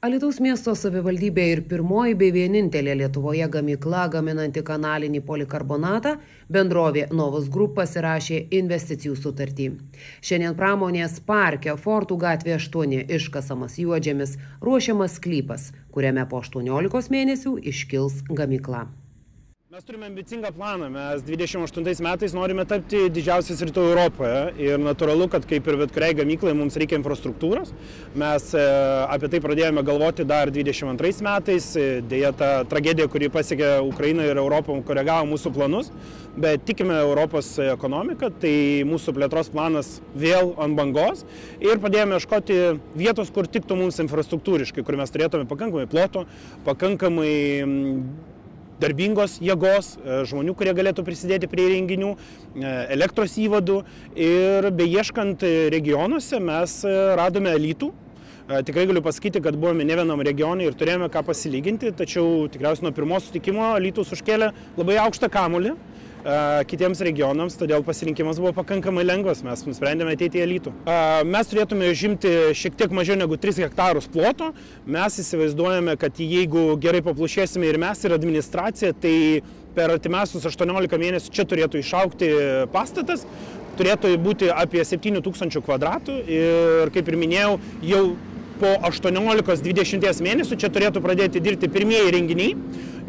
Alytaus miesto savivaldybė ir pirmoji bei vienintelė Lietuvoje gamykla gaminanti kanalinį polikarbonatą, bendrovė Novus Group pasirašė investicijų sutartį. Šiandien pramonės parke Fortų gatvė 8 iškasamas Juodžemis ruošiamas sklypas, kuriame po 18 mėnesių iškils gamykla. Mes turime ambicingą planą, mes 28 metais norime tapti didžiausias rytų Europoje ir natūralu, kad kaip ir bet kuriai gamyklai mums reikia infrastruktūros. Mes apie tai pradėjome galvoti dar 22 metais, dėja ta tragedija, kuri pasiekė Ukrainą ir Europą, koregavo mūsų planus, bet tikime Europos ekonomiką, tai mūsų plėtros planas vėl ant bangos ir pradėjome ieškoti vietos, kur tiktų mums infrastruktūriškai, kur mes turėtume pakankamai ploto, pakankamai darbingos jėgos, žmonių, kurie galėtų prisidėti prie renginių, elektros įvadų ir beieškant regionuose mes radome Alytų. Tikrai galiu pasakyti, kad buvome ne vienam regione ir turėjome ką pasilyginti, tačiau tikriausiai nuo pirmos sutikimo Alytus užkėlė labai aukštą kamuolį kitiems regionams, todėl pasirinkimas buvo pakankamai lengvas, mes nusprendėme ateiti į Alytų. Mes turėtume užimti šiek tiek mažiau negu 3 hektarus ploto, mes įsivaizduojame, kad jeigu gerai paplušėsime ir mes, ir administracija, tai per artimiausius 18 mėnesių čia turėtų išaugti pastatas, turėtų būti apie 7000 kvadratų ir, kaip ir minėjau, jau po 18-20 mėnesių čia turėtų pradėti dirbti pirmieji renginiai,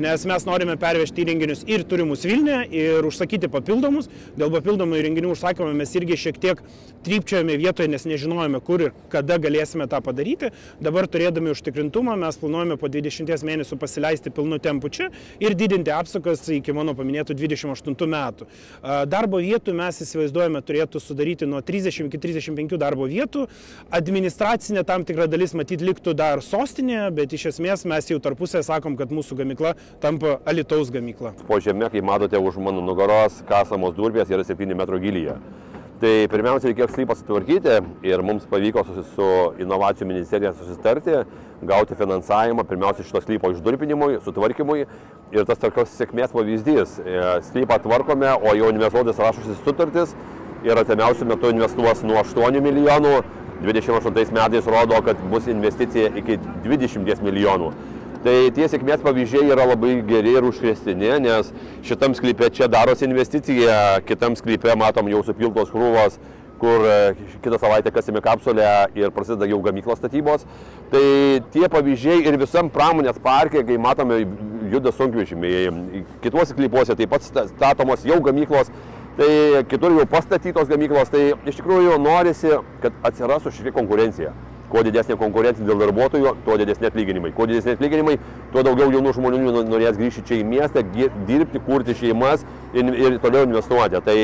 nes mes norime pervežti įrenginius ir turimus Vilniuje ir užsakyti papildomus. Dėl papildomų įrenginių užsakymą mes irgi šiek tiek trypčiojame vietoje, nes nežinojame, kur ir kada galėsime tą padaryti. Dabar turėdami užtikrintumą mes planuojame po 20 mėnesių pasileisti pilnu tempu čia ir didinti apsukas iki mano paminėtų 28 metų. Darbo vietų mes įsivaizduojame turėtų sudaryti nuo 30 iki 35 darbo vietų. Administracinė tam tikra dalis matyt liktų dar sostinėje, bet iš esmės mes jau tarpusėje sakom, kad mūsų gamykla tampa Alytaus gamykla. Po žeme, kaip matote, už mano nugaros kasamos durpės yra 7 metrų gylyje. Tai pirmiausia, reikėjo sklypą sutvarkyti ir mums pavyko su inovacijų ministerija susitarti, gauti finansavimą, pirmiausia šito sklypo išdurpinimui, sutvarkymui ir tas tokios sėkmės pavyzdys. Sklypą tvarkome, o jau investuotojas rašosi sutartis ir artimiausiu metu investuos nuo 8 milijonų, 28 metais rodo, kad bus investicija iki 20 milijonų. Tai tie sėkmės pavyzdžiai yra labai geri ir užkrėstini, nes šitam sklype čia darosi investicija, kitam sklype matom jau supiltos krūvos, kur kitą savaitę kasime kapsulę ir prasideda jau gamyklos statybos. Tai tie pavyzdžiai ir visam pramonės parke, kai matome, juda sunkvežimiai, kituose sklypuose taip pat statomos jau gamyklos, tai kitur jau pastatytos gamyklos, tai iš tikrųjų norisi, kad atsirastų šiek konkurencija. Kuo didesnė konkurencija dėl darbuotojų, tuo didesnė atlyginimai. Kuo didesnė atlyginimai, tuo daugiau jaunų žmonių norės grįžti čia į miestą, dirbti, kurti šeimas ir toliau investuoti. Tai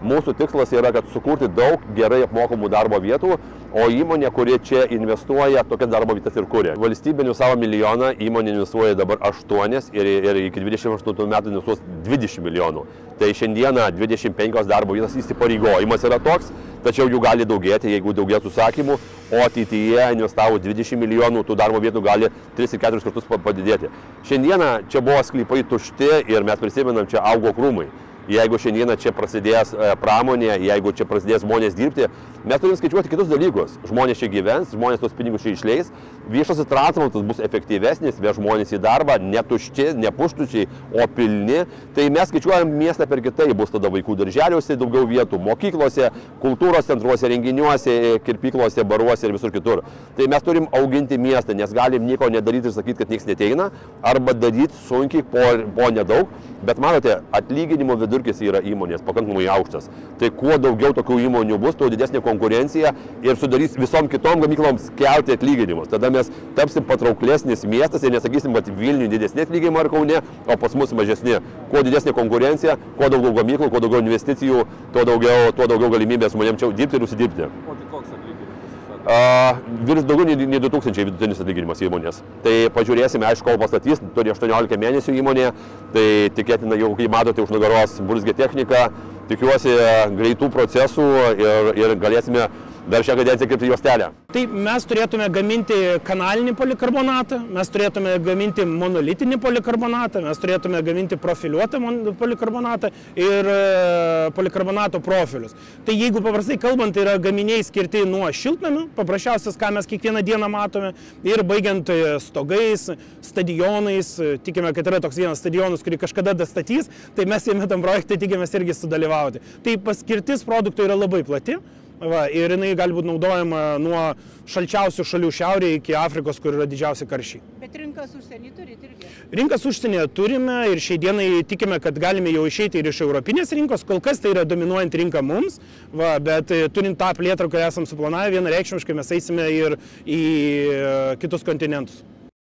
mūsų tikslas yra, kad sukurti daug gerai apmokamų darbo vietų, o įmonė, kurie čia investuoja, tokias darbo vietas ir kuria. Valstybinių savo milijoną įmonė investuoja dabar 8 ir iki 28 metų investuos 20 milijonų. Tai šiandieną 25 darbo vietas įsipareigojimas yra toks, tačiau jų gali daugėti, jeigu daugės užsakymų, o ateityje investavus 20 milijonų, tų darbo vietų gali 3-4 kartus padidėti. Šiandieną čia buvo sklypai tušti ir mes prisimenam, čia augo krūmai. Jeigu šiandieną čia prasidės pramonė, jeigu čia prasidės žmonės dirbti, mes turim skaičiuoti kitus dalykus. Žmonės čia gyvens, žmonės tos pinigus čia išleis, viešasis transportas bus efektyvesnis, veš žmonės į darbą, ne tušti, ne puštučiai, o pilni. Tai mes skaičiuojam miestą per kitai, bus tada vaikų darželiuose daugiau vietų, mokyklose, kultūros centruose, renginiuose, kirpyklose, baruose ir visur kitur. Tai mes turim auginti miestą, nes galim nieko nedaryti ir sakyti, kad nieks neteina, arba daryti sunkiai po nedaug. Bet matote, atlyginimo vidurkis yra įmonės pakankamai aukštas. Tai kuo daugiau tokių įmonių bus, tuo didesnė konkurencija ir sudarys visom kitom gamykloms kelti atlyginimus. Tada mes tapsim patrauklesnis miestas ir nesakysim, kad Vilniui didesnė atlyginimai ar Kaune, o pas mus mažesnė. Kuo didesnė konkurencija, kuo daugiau gamyklų, kuo daugiau investicijų, tuo daugiau galimybės žmonėms čia dirbti ir užsidirbti. O tai koks atlyginimas? Virš daugiau nei 2000 vidutinis atlyginimas įmonės. Tai pažiūrėsime, aišku, kol pastatys, turi 18 mėnesių įmonė, tai tikėtina jau, kai matote, už nugaros burzgia technika, tikiuosi greitų procesų ir galėsime dar šią kadenciją kirpti juostelę. Tai mes turėtume gaminti kanalinį polikarbonatą, mes turėtume gaminti monolitinį polikarbonatą, mes turėtume gaminti profiliuotą polikarbonatą ir polikarbonato profilius. Tai jeigu paprastai kalbant, yra gaminiai skirti nuo šiltnamių, paprasčiausias, ką mes kiekvieną dieną matome, ir baigiant stogais, stadionais, tikime, kad yra toks vienas stadionas, kurį kažkada dastatys, tai mes jame tam projekte tikimės irgi sudalyvauti. Tai paskirtis produktų yra labai plati. Ir jinai gali būti naudojama nuo šalčiausių šalių šiaurėje iki Afrikos, kur yra didžiausi karščiai. Bet rinkas užsienį turite irgi? Rinkas užsienyje turime ir šiai dienai tikime, kad galime jau išeiti ir iš europinės rinkos. Kol kas tai yra dominuojanti rinka mums, bet turint tą plėtrą, kurią esam suplanavę, vienareikšmiškai mes eisime ir į kitus kontinentus.